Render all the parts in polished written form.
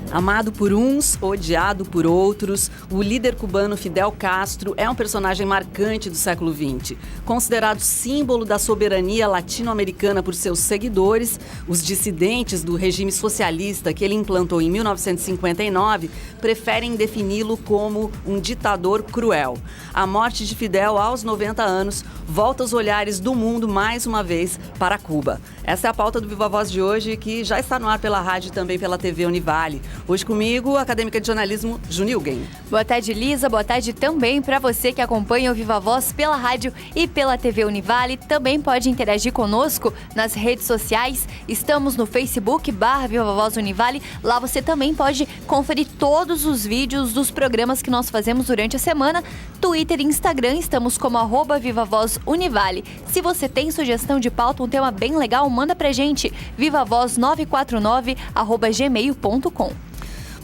Amado por uns, odiado por outros, o líder cubano Fidel Castro é um personagem marcante do século XX. Considerado símbolo da soberania latino-americana por seus seguidores, os dissidentes do regime socialista que ele implantou em 1959 preferem defini-lo como um ditador cruel. A morte de Fidel aos 90 anos volta os olhares do mundo mais uma vez para Cuba. Essa é a pauta do Viva Voz de hoje, que já está no ar pela rádio e também pela TV Univale. Hoje comigo, a acadêmica de jornalismo, Junilgen. Boa tarde, Lisa. Boa tarde também para você que acompanha o Viva Voz pela rádio e pela TV Univale. Também pode interagir conosco nas redes sociais. Estamos no Facebook /Viva Voz Univale. Lá você também pode conferir todos os vídeos dos programas que nós fazemos durante a semana. Twitter e Instagram, estamos como @Viva Voz Univale. Se você tem sugestão de pauta, um tema bem legal, manda pra gente, vivavoz949@gmail.com.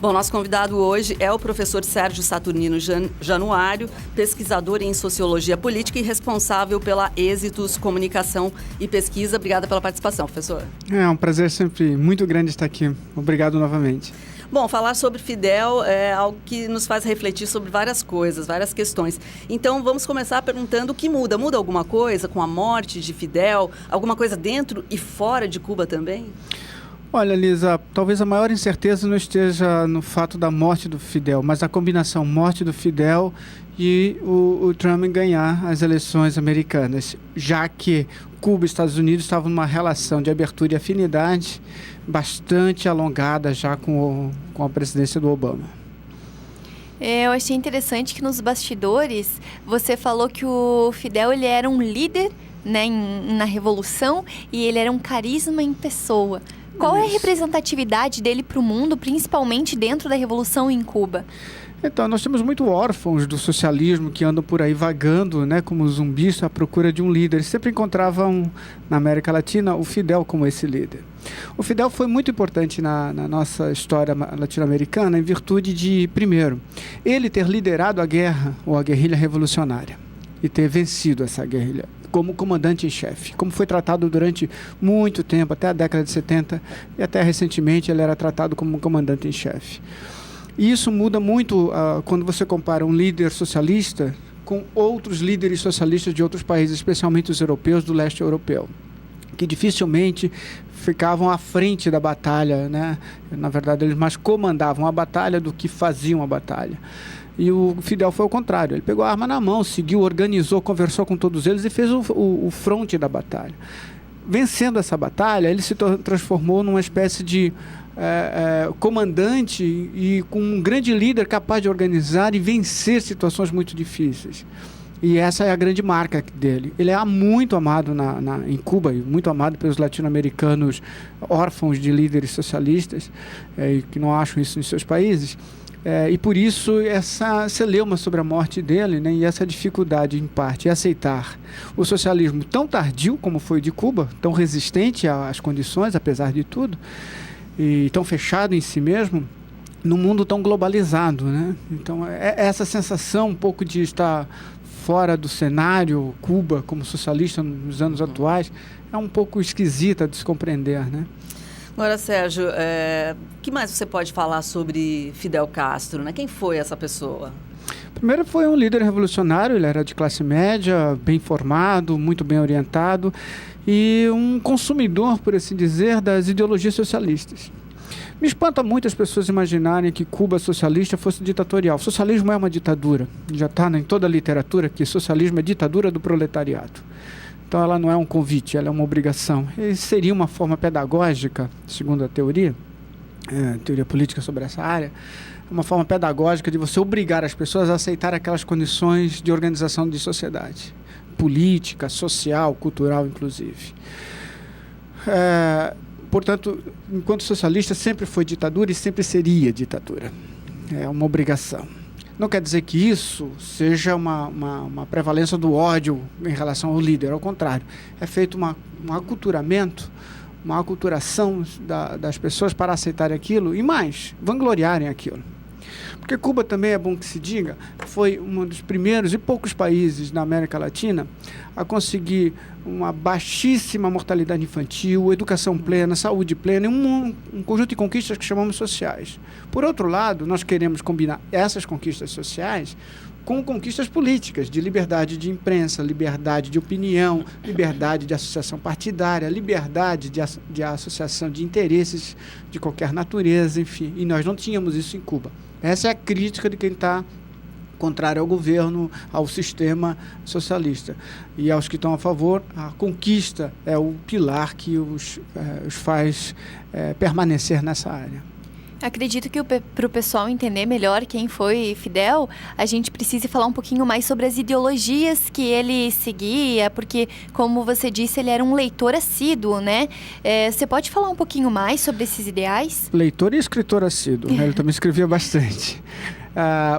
Bom, nosso convidado hoje é o professor Sérgio Saturnino Januário, pesquisador em Sociologia Política e responsável pela Êxitos, Comunicação e Pesquisa. Obrigada pela participação, professor. É um prazer sempre muito grande estar aqui. Obrigado novamente. Bom, falar sobre Fidel é algo que nos faz refletir sobre várias coisas, várias questões. Então, vamos começar perguntando o que muda. Muda alguma coisa com a morte de Fidel? Alguma coisa dentro e fora de Cuba também? Olha, Lisa, talvez a maior incerteza não esteja no fato da morte do Fidel, mas a combinação morte do Fidel e o Trump ganhar as eleições americanas, já que Cuba e Estados Unidos estavam numa relação de abertura e afinidade bastante alongada já com a presidência do Obama. Eu achei interessante que nos bastidores você falou que o Fidel ele era um líder, né, na Revolução, e ele era um carisma em pessoa. Qual é a representatividade dele para o mundo, principalmente dentro da Revolução em Cuba? Então, nós temos muito órfãos do socialismo que andam por aí vagando, né, como zumbis à procura de um líder. Eles sempre encontravam na América Latina o Fidel como esse líder. O Fidel foi muito importante na nossa história latino-americana em virtude de, primeiro, ele ter liderado a guerra ou a guerrilha revolucionária e ter vencido essa guerrilha como comandante em chefe, como foi tratado durante muito tempo, até a década de 70, e até recentemente ele era tratado como um comandante em chefe. E isso muda muito quando você compara um líder socialista com outros líderes socialistas de outros países, especialmente os europeus, do leste europeu, que dificilmente ficavam à frente da batalha, né? Na verdade, eles mais comandavam a batalha do que faziam a batalha. E o Fidel foi ao contrário, ele pegou a arma na mão, seguiu, organizou, conversou com todos eles e fez o fronte da batalha. Vencendo essa batalha, ele se transformou numa espécie de comandante e com um grande líder capaz de organizar e vencer situações muito difíceis. E essa é a grande marca dele. Ele é muito amado em Cuba e muito amado pelos latino-americanos órfãos de líderes socialistas que não acham isso em seus países. E por isso essa celeuma sobre a morte dele, né, e essa dificuldade, em parte, em aceitar o socialismo tão tardio como foi de Cuba, tão resistente às condições, apesar de tudo, e tão fechado em si mesmo, num mundo tão globalizado, né? Então, essa sensação um pouco de estar fora do cenário, Cuba como socialista nos anos atuais, é um pouco esquisita de se compreender, né? Agora, Sérgio, o que mais você pode falar sobre Fidel Castro, né? Quem foi essa pessoa? Primeiro, foi um líder revolucionário, ele era de classe média, bem formado, muito bem orientado e um consumidor, por assim dizer, das ideologias socialistas. Me espanta muito as pessoas imaginarem que Cuba socialista fosse ditatorial. Socialismo é uma ditadura, já está em toda a literatura que socialismo é ditadura do proletariado. Então ela não é um convite, ela é uma obrigação. E seria uma forma pedagógica, segundo a teoria política sobre essa área, uma forma pedagógica de você obrigar as pessoas a aceitar aquelas condições de organização de sociedade, política, social, cultural, inclusive. Portanto, enquanto socialista, sempre foi ditadura e sempre seria ditadura. É uma obrigação. Não quer dizer que isso seja uma prevalência do ódio em relação ao líder, ao contrário. É feito um aculturamento, uma aculturação das pessoas para aceitarem aquilo e mais, vangloriarem aquilo. Porque Cuba também, é bom que se diga, foi um dos primeiros e poucos países na América Latina a conseguir uma baixíssima mortalidade infantil, educação plena, saúde plena e um conjunto de conquistas que chamamos sociais. Por outro lado, nós queremos combinar essas conquistas sociais com conquistas políticas, de liberdade de imprensa, liberdade de opinião, liberdade de associação partidária, liberdade de associação de interesses de qualquer natureza, enfim. E nós não tínhamos isso em Cuba. Essa é a crítica de quem está contrário ao governo, ao sistema socialista. E aos que estão a favor, a conquista é o pilar que os faz permanecer nessa área. Acredito que para o pessoal entender melhor quem foi Fidel, a gente precisa falar um pouquinho mais sobre as ideologias que ele seguia, porque, como você disse, ele era um leitor assíduo, né? Você pode falar um pouquinho mais sobre esses ideais? Leitor e escritor assíduo, né? Ele também escrevia bastante.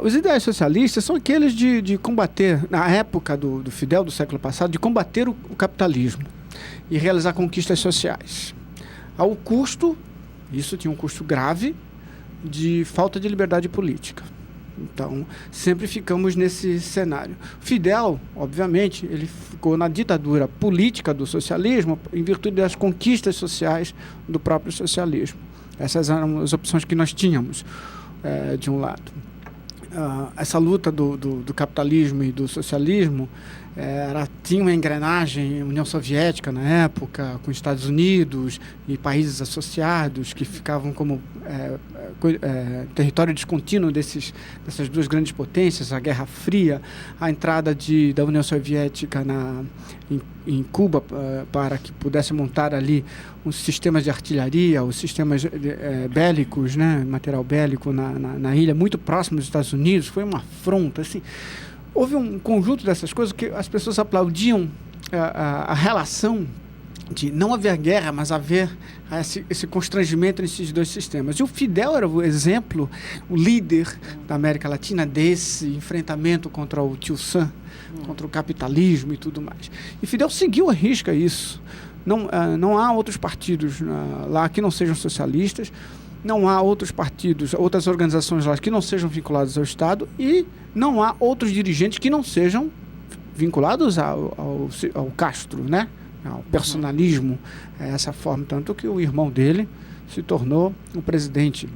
Os ideais socialistas são aqueles de combater, na época do Fidel, do século passado, de combater o capitalismo e realizar conquistas sociais. Ao custo, isso tinha um custo grave, de falta de liberdade política. Então, sempre ficamos nesse cenário. Fidel, obviamente, ele ficou na ditadura política do socialismo em virtude das conquistas sociais do próprio socialismo. Essas eram as opções que nós tínhamos, de um lado. Essa luta do capitalismo e do socialismo tinha uma engrenagem, União Soviética na época, com Estados Unidos e países associados que ficavam como território descontínuo dessas duas grandes potências, a Guerra Fria, a entrada da União Soviética em Cuba para que pudesse montar ali os sistemas de artilharia, os sistemas bélicos, né, material bélico na ilha, muito próximo dos Estados Unidos, foi uma afronta, assim. Houve um conjunto dessas coisas que as pessoas aplaudiam a relação de não haver guerra, mas haver esse constrangimento nesses dois sistemas. E o Fidel era o exemplo, o líder da América Latina desse enfrentamento contra o Tio Sam, contra o capitalismo e tudo mais. E Fidel seguiu à risca isso. Não há outros partidos lá que não sejam socialistas, não há outros partidos, outras organizações lá que não sejam vinculadas ao Estado e não há outros dirigentes que não sejam vinculados ao Castro, né? Ao personalismo, essa forma. Tanto que o irmão dele se tornou o presidente,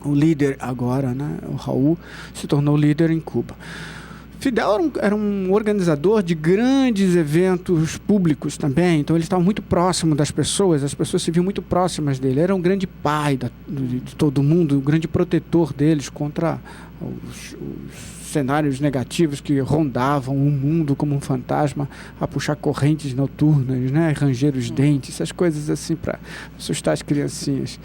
o líder agora, né? O Raul se tornou líder em Cuba. Fidel era um organizador de grandes eventos públicos também, então ele estava muito próximo das pessoas, as pessoas se viam muito próximas dele. Era um grande pai de todo mundo, um grande protetor deles contra os cenários negativos que rondavam o mundo como um fantasma, a puxar correntes noturnas, né, ranger os dentes, essas coisas assim para assustar as criancinhas.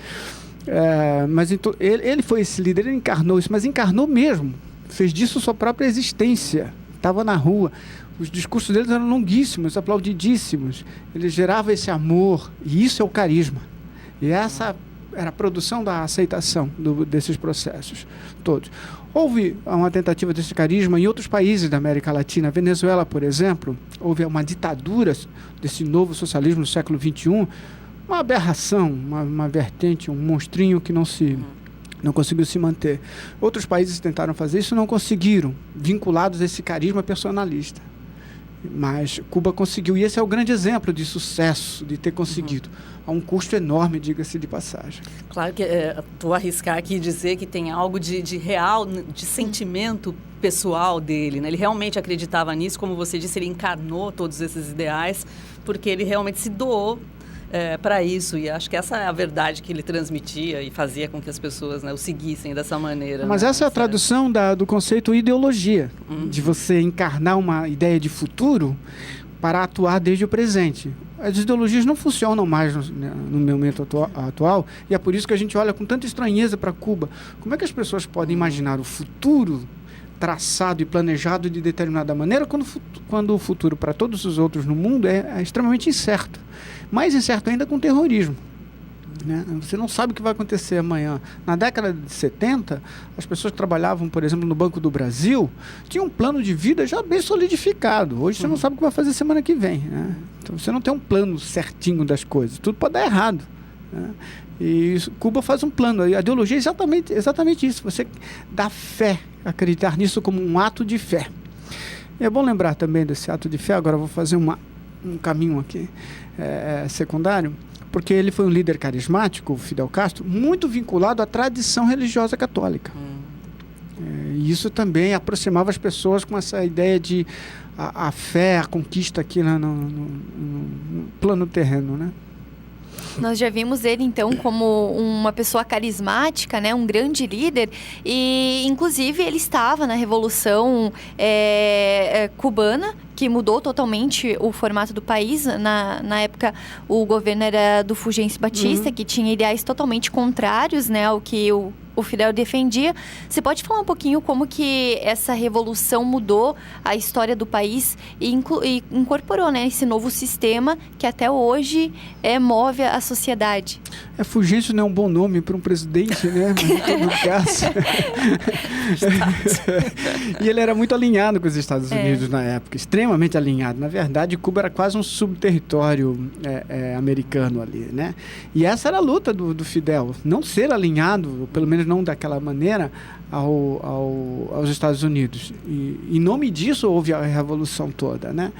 Mas então, ele foi esse líder, ele encarnou isso, mas encarnou mesmo. Fez disso sua própria existência. Estava na rua. Os discursos deles eram longuíssimos, aplaudidíssimos. Ele gerava esse amor. E isso é o carisma. E essa era a produção da aceitação desses processos todos. Houve uma tentativa desse carisma em outros países da América Latina. A Venezuela, por exemplo, houve uma ditadura desse novo socialismo no século XXI. Uma aberração, uma vertente, um monstrinho que não conseguiu se manter. Outros países tentaram fazer isso e não conseguiram, vinculados a esse carisma personalista. Mas Cuba conseguiu, e esse é o grande exemplo de sucesso, de ter conseguido, a um custo enorme, diga-se de passagem. Claro que vou arriscar aqui dizer que tem algo de real, de sentimento pessoal dele, né? Ele realmente acreditava nisso, como você disse, ele encarnou todos esses ideais, porque ele realmente se doou para isso, e acho que essa é a verdade que ele transmitia e fazia com que as pessoas, né, o seguissem dessa maneira. Mas essa é a tradução do conceito ideologia, de você encarnar uma ideia de futuro para atuar desde o presente. As ideologias não funcionam mais no momento atual, e é por isso que a gente olha com tanta estranheza para Cuba. Como é que as pessoas podem imaginar o futuro traçado e planejado de determinada maneira, quando o futuro para todos os outros no mundo é extremamente incerto. Mais incerto ainda com o terrorismo. Né? Você não sabe o que vai acontecer amanhã. Na década de 70, as pessoas que trabalhavam, por exemplo, no Banco do Brasil, tinham um plano de vida já bem solidificado. Hoje você não sabe o que vai fazer semana que vem. Né? Então você não tem um plano certinho das coisas. Tudo pode dar errado. né? E Cuba faz um plano. A ideologia é exatamente isso. Você dá fé, acreditar nisso como um ato de fé. E é bom lembrar também desse ato de fé. Agora eu vou fazer um caminho aqui secundário, porque ele foi um líder carismático, Fidel Castro, muito vinculado à tradição religiosa católica. E isso também aproximava as pessoas com essa ideia de a fé, a conquista aqui no plano terreno, né? Nós já vimos ele, então, como uma pessoa carismática, né? Um grande líder. E, inclusive, ele estava na Revolução cubana, que mudou totalmente o formato do país. Na época, o governo era do Fulgêncio Batista, que tinha ideais totalmente contrários, né, ao que o Fidel defendia. Você pode falar um pouquinho como que essa revolução mudou a história do país e incorporou, né, esse novo sistema que até hoje move a sociedade? Fulgêncio não é um bom nome para um presidente, né? Mas, em todo caso. E ele era muito alinhado com os Estados Unidos na época, extremamente alinhado. Na verdade, Cuba era quase um subterritório americano ali, né? E essa era a luta do Fidel, não ser alinhado, pelo menos não daquela maneira, aos Estados Unidos. E em nome disso houve a revolução toda, né?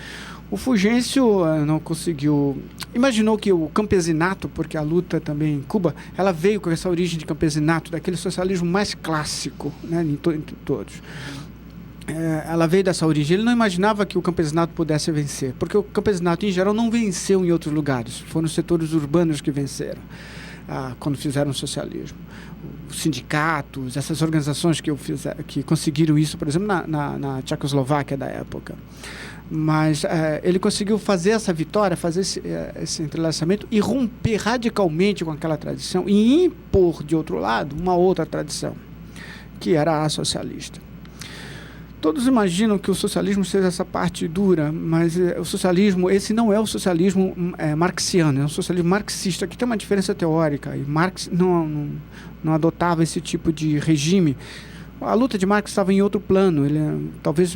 O Fulgêncio não conseguiu... Imaginou que o campesinato, porque a luta também em Cuba, ela veio com essa origem de campesinato, daquele socialismo mais clássico, né, entre todos. Ela veio dessa origem. Ele não imaginava que o campesinato pudesse vencer, porque o campesinato, em geral, não venceu em outros lugares. Foram os setores urbanos que venceram quando fizeram o socialismo. Os sindicatos, essas organizações que conseguiram isso, por exemplo, na Tchecoslováquia da época. Mas ele conseguiu fazer essa vitória, fazer esse entrelaçamento e romper radicalmente com aquela tradição e impor, de outro lado, uma outra tradição, que era a socialista. Todos imaginam que o socialismo seja essa parte dura, mas o socialismo, esse não é o socialismo marxiano, é um socialismo marxista, que tem uma diferença teórica, e Marx não adotava esse tipo de regime. A luta de Marx estava em outro plano, ele talvez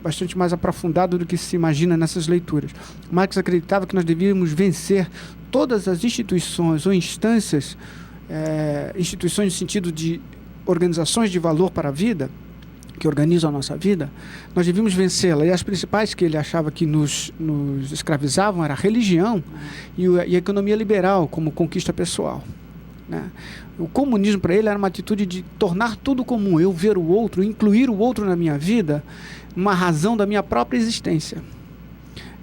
bastante mais aprofundado do que se imagina nessas leituras. Marx acreditava que nós devíamos vencer todas as instituições ou instâncias, instituições no sentido de organizações de valor para a vida, que organizam a nossa vida, nós devíamos vencê-la. E as principais que ele achava que nos escravizavam era a religião e a economia liberal, como conquista pessoal, né? O comunismo para ele era uma atitude de tornar tudo comum, eu ver o outro, incluir o outro na minha vida, uma razão da minha própria existência.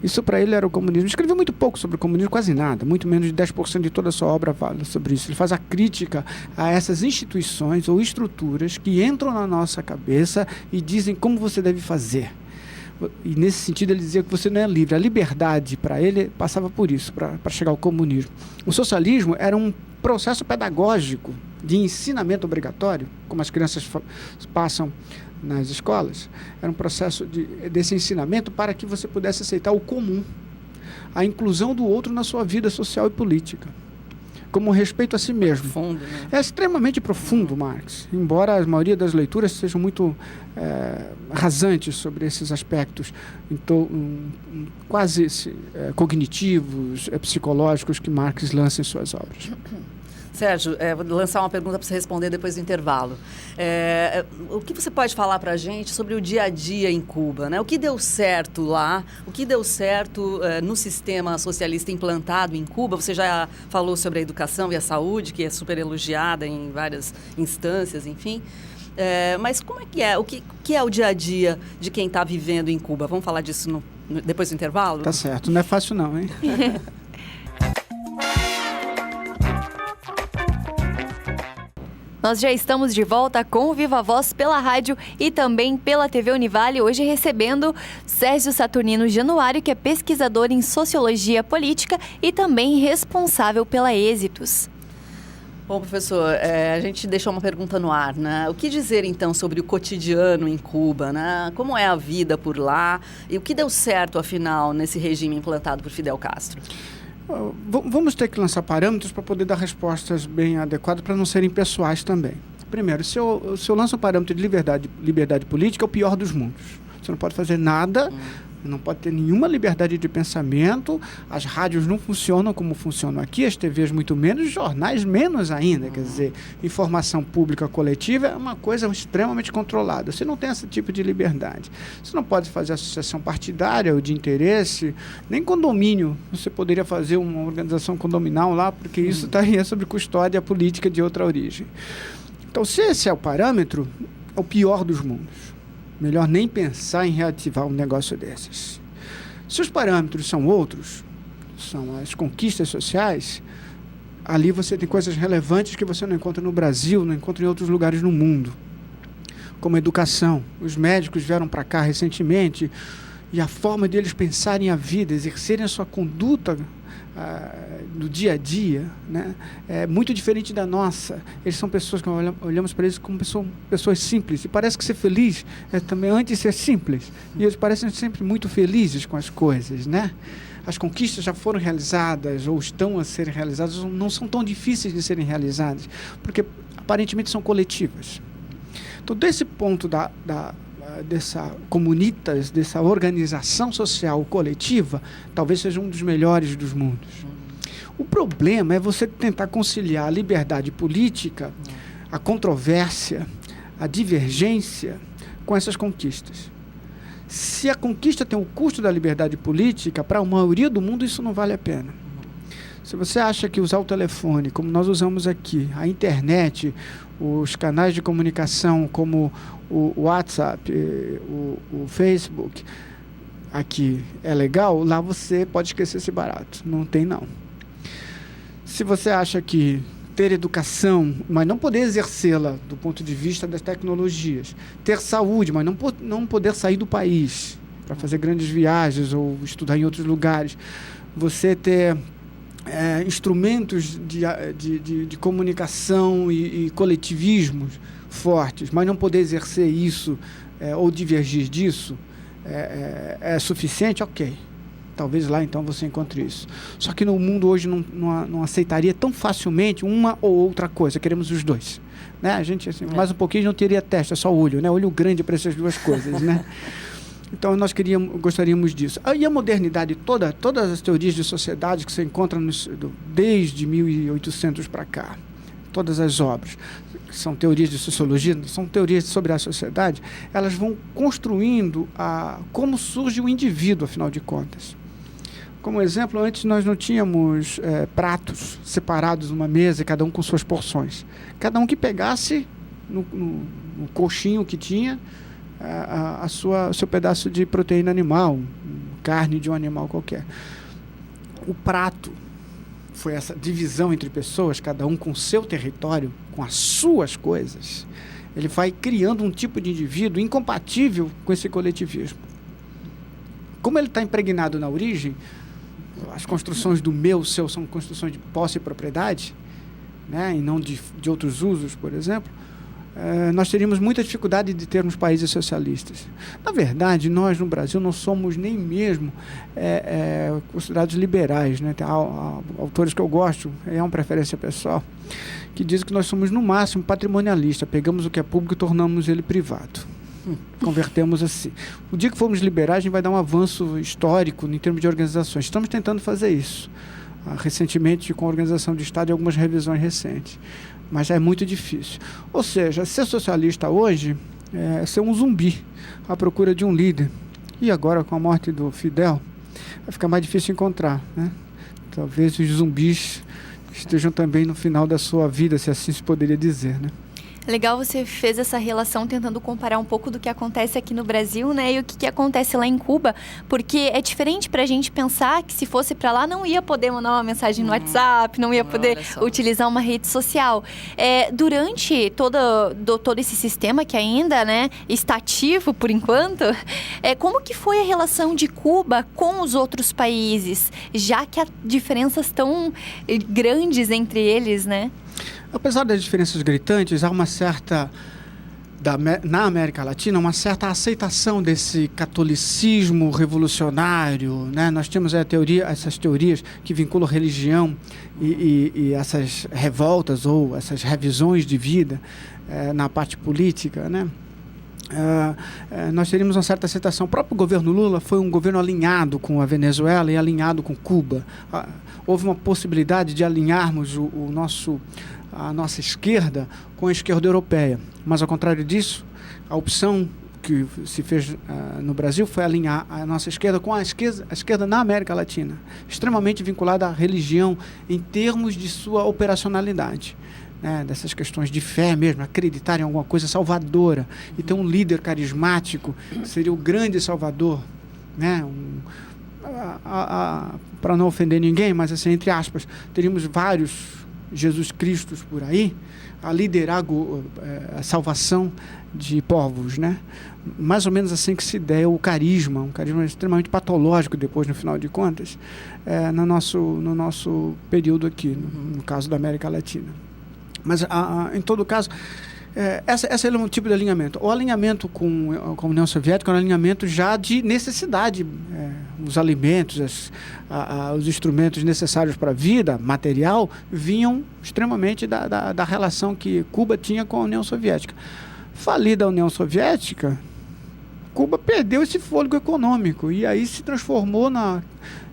Isso para ele era o comunismo. Ele escreveu muito pouco sobre o comunismo, quase nada, muito menos de 10% de toda a sua obra fala sobre isso. Ele faz a crítica a essas instituições ou estruturas que entram na nossa cabeça e dizem como você deve fazer. E nesse sentido ele dizia que você não é livre. A liberdade para ele passava por isso, para chegar ao comunismo. O socialismo era um processo pedagógico de ensinamento obrigatório, como as crianças passam nas escolas. Era um processo desse ensinamento para que você pudesse aceitar o comum, a inclusão do outro na sua vida social e política, como respeito a si mesmo. Profundo, né? É extremamente profundo, Marx, embora a maioria das leituras sejam muito rasantes sobre esses aspectos, então, quase cognitivos, psicológicos que Marx lança em suas obras. Sérgio, vou lançar uma pergunta para você responder depois do intervalo. O que você pode falar para a gente sobre o dia a dia em Cuba, né? O que deu certo lá? O que deu certo no sistema socialista implantado em Cuba? Você já falou sobre a educação e a saúde, que é super elogiada em várias instâncias, enfim. Mas como é que é? O que é o dia a dia de quem está vivendo em Cuba? Vamos falar disso depois do intervalo? Tá certo, não é fácil não, hein? Nós já estamos de volta com o Viva Voz pela rádio e também pela TV Univale, hoje recebendo Sérgio Saturnino Januário, que é pesquisador em Sociologia Política e também responsável pela Êxitos. Bom, professor, a gente deixou uma pergunta no ar, né? O que dizer, então, sobre o cotidiano em Cuba, né? Como é a vida por lá e o que deu certo, afinal, nesse regime implantado por Fidel Castro? Vamos ter que lançar parâmetros para poder dar respostas bem adequadas, para não serem pessoais também. Primeiro, se eu lanço um parâmetro de liberdade política, é o pior dos mundos. Você não pode fazer nada não pode ter nenhuma liberdade de pensamento, as rádios não funcionam como funcionam aqui, as TVs muito menos, os jornais menos ainda. Quer dizer, informação pública coletiva é uma coisa extremamente controlada. Você não tem esse tipo de liberdade. Você não pode fazer associação partidária ou de interesse, nem condomínio. Você poderia fazer uma organização condominal lá, porque isso estaria sob custódia política de outra origem. Então, se esse é o parâmetro, é o pior dos mundos. Melhor nem pensar em reativar um negócio desses. Se os parâmetros são outros, são as conquistas sociais, ali você tem coisas relevantes que você não encontra no Brasil, não encontra em outros lugares no mundo. Como a educação. Os médicos vieram para cá recentemente e a forma deles pensarem a vida, exercerem a sua conduta do dia a dia, né, é muito diferente da nossa. Eles são pessoas que olhamos para eles como pessoas simples, e parece que ser feliz é também antes de ser simples, e eles parecem sempre muito felizes com as coisas, né? As conquistas já foram realizadas ou estão a serem realizadas, não são tão difíceis de serem realizadas, porque aparentemente são coletivas. Então, desse ponto dessa comunitas, dessa organização social coletiva, talvez seja um dos melhores dos mundos. O problema é você tentar conciliar a liberdade política, a controvérsia, a divergência com essas conquistas. Se a conquista tem o custo da liberdade política, para a maioria do mundo isso não vale a pena. Se você acha que usar o telefone, como nós usamos aqui, a internet, os canais de comunicação como o WhatsApp, o Facebook, aqui é legal, lá você pode esquecer esse barato. Não tem, não. Se você acha que ter educação, mas não poder exercê-la do ponto de vista das tecnologias, ter saúde, mas não poder sair do país para fazer grandes viagens ou estudar em outros lugares, você ter instrumentos de comunicação e coletivismos fortes, mas não poder exercer isso ou divergir disso é suficiente? Ok. Talvez lá então você encontre isso. Só que no mundo hoje não aceitaria tão facilmente uma ou outra coisa. Queremos os dois. Né? A gente, assim, mais um pouquinho não teria testa, só olho. Né? Olho grande para essas duas coisas. Né? Então, nós gostaríamos disso. E a modernidade toda, todas as teorias de sociedade que você encontra desde 1800 para cá, todas as obras, que são teorias de sociologia, são teorias sobre a sociedade, elas vão construindo como surge o indivíduo, afinal de contas. Como exemplo, antes nós não tínhamos pratos separados numa mesa, cada um com suas porções. Cada um que pegasse no coxinho que tinha, o seu pedaço de proteína animal, carne de um animal qualquer. O prato foi essa divisão entre pessoas, cada um com o seu território, com as suas coisas. Ele vai criando um tipo de indivíduo incompatível com esse coletivismo. Como ele está impregnado na origem, as construções do meu, seu, são construções de posse e propriedade, né, e não de outros usos, por exemplo. Nós teríamos muita dificuldade de termos países socialistas. Na verdade, nós no Brasil não somos nem mesmo considerados liberais. Né? Tem autores que eu gosto, é uma preferência pessoal, que dizem que nós somos no máximo patrimonialistas. Pegamos o que é público e tornamos ele privado. Convertemos assim. O dia que formos liberais, a gente vai dar um avanço histórico em termos de organizações. Estamos tentando fazer isso. Recentemente, com a organização de Estado e algumas revisões recentes. Mas é muito difícil. Ou seja, ser socialista hoje é ser um zumbi à procura de um líder. E agora, com a morte do Fidel, vai ficar mais difícil encontrar. Né? Talvez os zumbis estejam também no final da sua vida, se assim se poderia dizer, né? Legal, você fez essa relação tentando comparar um pouco do que acontece aqui no Brasil, né, e o que acontece lá em Cuba, porque é diferente pra gente pensar que se fosse pra lá não ia poder mandar uma mensagem no WhatsApp, não ia poder utilizar uma rede social. Durante todo esse sistema que ainda, né, está ativo por enquanto, como que foi a relação de Cuba com os outros países, já que há diferenças tão grandes entre eles, né? Apesar das diferenças gritantes, há uma certa, na América Latina, uma certa aceitação desse catolicismo revolucionário. Né? Nós temos essas teorias que vinculam religião e essas revoltas ou essas revisões de vida na parte política. Né? nós teríamos uma certa aceitação. O próprio governo Lula foi um governo alinhado com a Venezuela e alinhado com Cuba. Houve uma possibilidade de alinharmos a nossa esquerda com a esquerda europeia. Mas, ao contrário disso, a opção que se fez no Brasil foi alinhar a nossa esquerda com a esquerda na América Latina, extremamente vinculada à religião em termos de sua operacionalidade. Né, dessas questões de fé mesmo, acreditar em alguma coisa salvadora e ter um líder carismático que seria o grande salvador, né, para não ofender ninguém, mas assim, entre aspas, teríamos vários Jesus Cristos por aí a liderar a salvação de povos, né? Mais ou menos assim que se der um carisma extremamente patológico depois, no final de contas, no nosso período aqui, no caso da América Latina. Mas, em todo caso, esse é um tipo de alinhamento. O alinhamento com a União Soviética é um alinhamento já de necessidade. Os alimentos, os instrumentos necessários para a vida material vinham extremamente da relação que Cuba tinha com a União Soviética. Falida a União Soviética, Cuba perdeu esse fôlego econômico e aí se transformou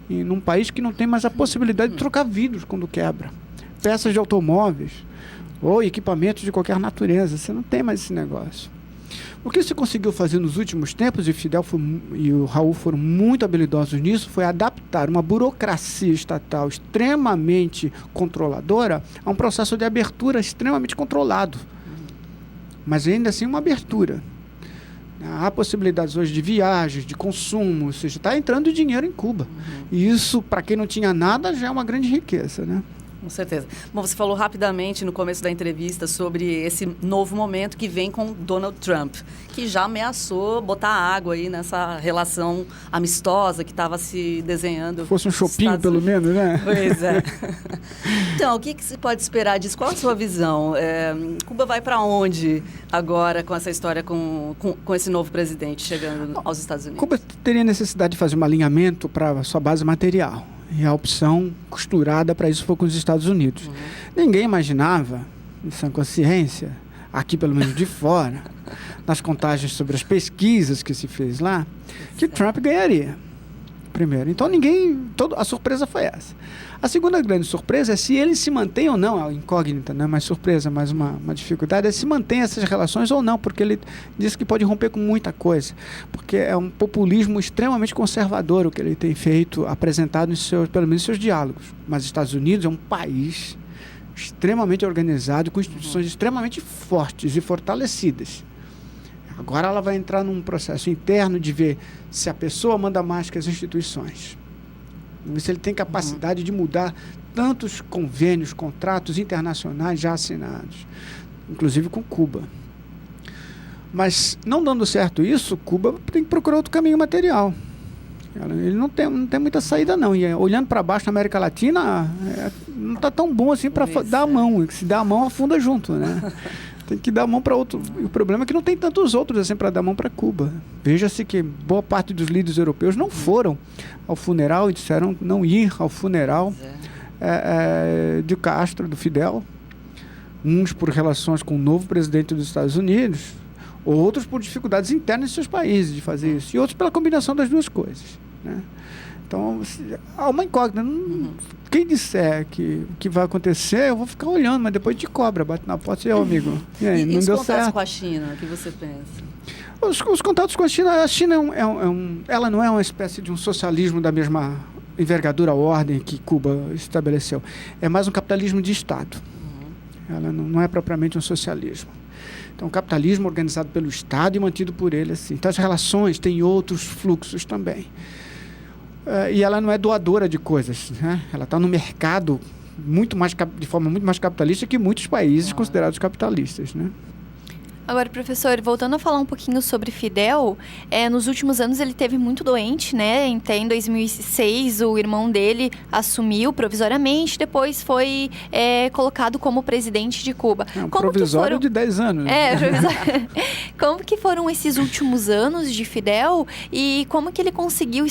num país que não tem mais a possibilidade de trocar vidros quando quebra. Peças de automóveis ou equipamentos de qualquer natureza. Você não tem mais esse negócio. O que se conseguiu fazer nos últimos tempos, e Fidel e o Raul foram muito habilidosos nisso, foi adaptar uma burocracia estatal extremamente controladora a um processo de abertura extremamente controlado. Mas ainda assim uma abertura. Há possibilidades hoje de viagens, de consumo, ou seja, está entrando dinheiro em Cuba. E isso, para quem não tinha nada, já é uma grande riqueza, né? Com certeza. Bom, você falou rapidamente no começo da entrevista sobre esse novo momento que vem com Donald Trump, que já ameaçou botar água aí nessa relação amistosa que estava se desenhando. Fosse um shopping, pelo menos, né? Pois é. Então, o que se pode esperar disso? Qual a sua visão? Cuba vai para onde agora com essa história, com esse novo presidente chegando aos Estados Unidos? Cuba teria necessidade de fazer um alinhamento para a sua base material. E a opção costurada para isso foi com os Estados Unidos. Ninguém imaginava, em sã consciência, aqui pelo menos de fora, nas contagens sobre as pesquisas que se fez lá, que Trump ganharia. Primeiro. Então a surpresa foi essa. A segunda grande surpresa é se ele se mantém ou não, a incógnita, não é mais surpresa, mas uma dificuldade, é se mantém essas relações ou não, porque ele disse que pode romper com muita coisa, porque é um populismo extremamente conservador o que ele tem feito, apresentado pelo menos em seus diálogos. Mas os Estados Unidos é um país extremamente organizado, com instituições extremamente fortes e fortalecidas. Agora ela vai entrar num processo interno de ver se a pessoa manda mais que as instituições. Ver se ele tem capacidade de mudar tantos convênios, contratos internacionais já assinados, inclusive com Cuba. Mas, não dando certo isso, Cuba tem que procurar outro caminho material. Ele não tem muita saída, não. E olhando para baixo na América Latina, não está tão bom assim para dar a mão. Se dá a mão, afunda junto, né? Tem que dar a mão para outro. E o problema é que não tem tantos outros assim para dar a mão para Cuba. Veja-se que boa parte dos líderes europeus não foram ao funeral e disseram não ir ao funeral de Castro, do Fidel. Uns por relações com o novo presidente dos Estados Unidos, outros por dificuldades internas em seus países de fazer isso, e outros pela combinação das duas coisas, né? Então, há uma incógnita. Quem disser que o que vai acontecer, eu vou ficar olhando, mas depois de cobra, bate na porta e amigo. E aí, não deu certo. E os contatos com a China, o que você pensa? Os contatos com a China ela não é uma espécie de um socialismo da mesma envergadura, ordem que Cuba estabeleceu. É mais um capitalismo de Estado. Ela não é propriamente um socialismo. Então, o capitalismo organizado pelo Estado e mantido por ele, assim. Então, as relações têm outros fluxos também. E ela não é doadora de coisas, né? Ela está no mercado de forma muito mais capitalista que muitos países considerados capitalistas, né? Agora, professor, voltando a falar um pouquinho sobre Fidel, nos últimos anos ele teve muito doente, né? Até em 2006, o irmão dele assumiu provisoriamente, depois foi colocado como presidente de Cuba. Um provisório de 10 anos. Provisório. Como que foram esses últimos anos de Fidel e como que ele conseguiu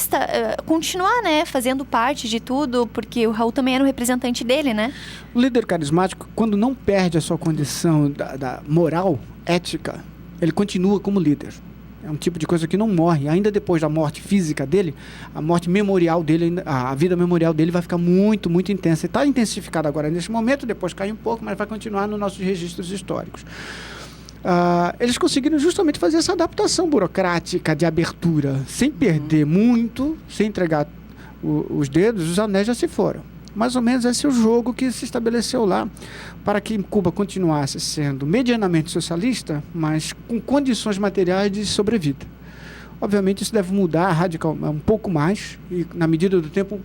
continuar, né, fazendo parte de tudo, porque o Raul também era um representante dele, né? O líder carismático, quando não perde a sua condição da moral, ética, ele continua como líder. É um tipo de coisa que não morre. Ainda depois da morte física dele, a morte memorial dele, a vida memorial dele vai ficar muito, muito intensa. Está intensificada agora nesse momento, depois cai um pouco, mas vai continuar nos nossos registros históricos. Eles conseguiram justamente fazer essa adaptação burocrática de abertura, sem perder muito, sem entregar os dedos, os anéis já se foram. Mais ou menos esse é o jogo que se estabeleceu lá para que Cuba continuasse sendo medianamente socialista, mas com condições materiais de sobrevida. Obviamente isso deve mudar um pouco mais e, na medida do tempo,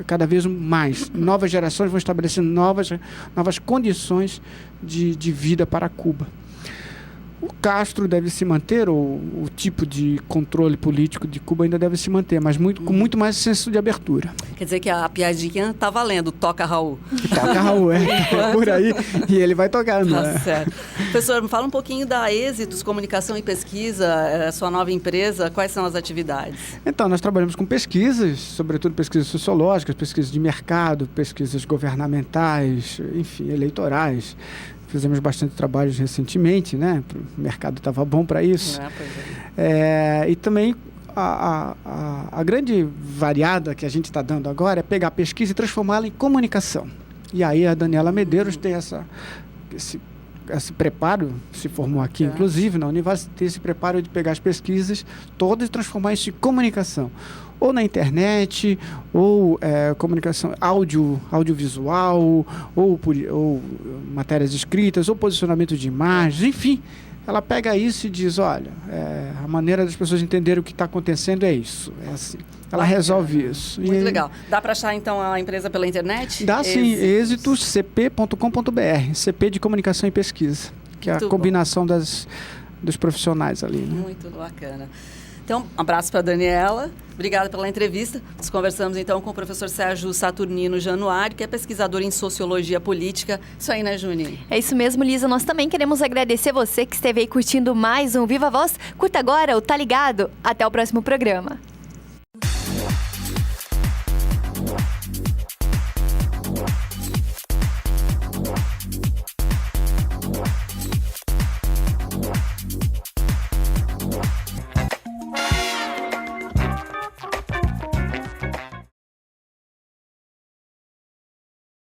cada vez mais. Novas gerações vão estabelecendo novas condições de vida para Cuba. O Castro deve se manter, ou o tipo de controle político de Cuba ainda deve se manter, mas com muito mais senso de abertura. Quer dizer que a piadinha está valendo, toca Raul. Toca Raul, por aí, e ele vai tocando. Tá certo. Professor, me fala um pouquinho da Êxitos Comunicação e Pesquisa, sua nova empresa, quais são as atividades? Então, nós trabalhamos com pesquisas, sobretudo pesquisas sociológicas, pesquisas de mercado, pesquisas governamentais, enfim, eleitorais. Fizemos bastante trabalhos recentemente, né? O mercado estava bom para isso. E também a grande variada que a gente está dando agora é pegar a pesquisa e transformá-la em comunicação. E aí a Daniela Medeiros tem esse preparo, se formou aqui, inclusive, na Univaz, tem esse preparo de pegar as pesquisas todas e transformar isso em comunicação. Ou na internet, ou comunicação audiovisual, ou matérias escritas, ou posicionamento de imagens, enfim. Ela pega isso e diz, olha, a maneira das pessoas entenderem o que está acontecendo é isso, é assim. Ela resolve isso. Muito legal. Dá para achar, então, a empresa pela internet? Dá sim, êxitoscp.com.br, CP de Comunicação e Pesquisa, que é a combinação dos profissionais ali. Né? Muito bacana. Então, um abraço para a Daniela. Obrigada pela entrevista. Nós conversamos, então, com o professor Sérgio Saturnino Januário, que é pesquisador em Sociologia Política. Isso aí, né, Juninho? É isso mesmo, Lisa. Nós também queremos agradecer você que esteve aí curtindo mais um Viva Voz. Curta agora o Tá Ligado. Até o próximo programa.